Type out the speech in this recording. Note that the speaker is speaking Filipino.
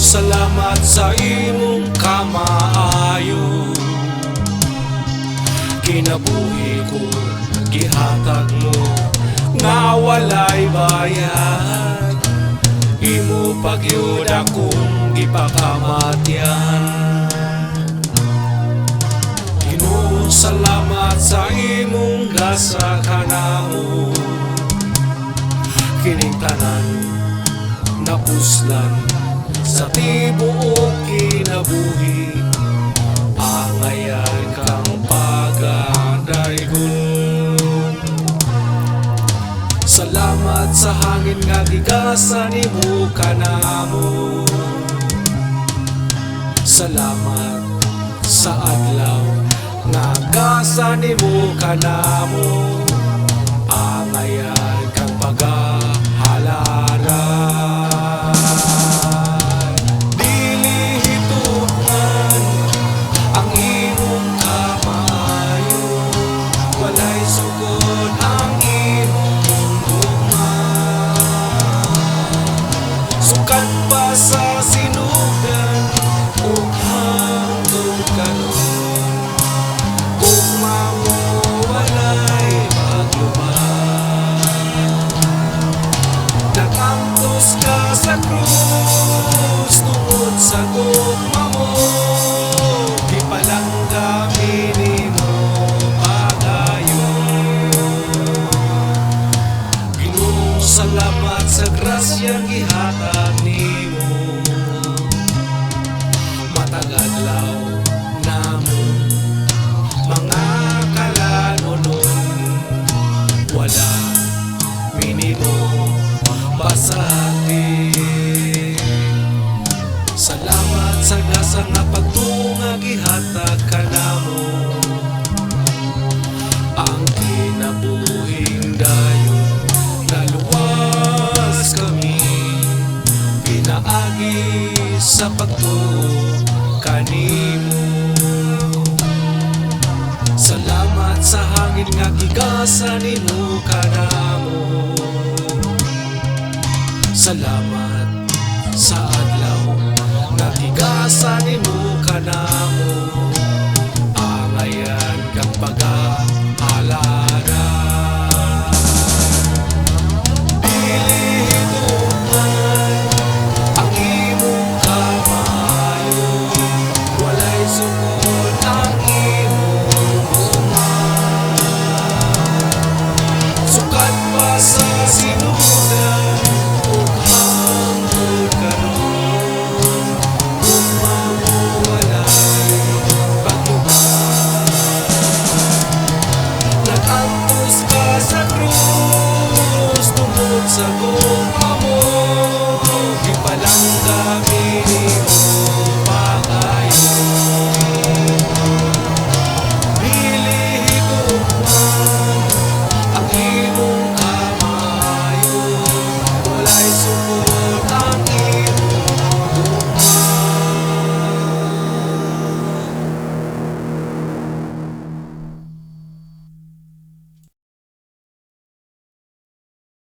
salamat sa imong kamaayo. Kinabuhi ko gihatag mo nga walay bayad. Imo pagyud akong gipakamatyan. Ginoo, salamat sa imong gasa kanamo. Kining tanan napuslan sa tibuok kinabuhi. Angayan kang pagadaygon. Salamat sa hangin nga gigasan nimo kanamo. Salamat sa adlaw nga gasan nimo kanamo. Angayan kang pagahalaran. Dili hituman ang imong kamayo. Walay sugod ang imong gugma. Sukat pa sa sinugdan ug hangtod karon. Gugma mo walay maglubad. Nakantos ka sa krus tungod sa gugma mo. Gipalanggami nimo pagayon. Ginoo, salamat sa grasyang gihatag nimo. Matag adlaw namo mga kalanunon. Wala minimo pasati. Salamat sa gasa nga pagtunga gihatag kanamo. Ang kinabuhing dayon naluwas kami. Pinaagi sa pagtuo kanimo. Salamat sa hangin nga gigasan nimo kanamo. Salamat sa adlaw nga gigasan nimo kanamo. Angayan kang pagahalaran. Dili hituman ang imong kamayo. Walay sugod ang imong gugma. Sukat pa sa sinugdan ug hangtod karon. Gugma mo walay paglubad. Nakantos ka sa krus tungod sa gugma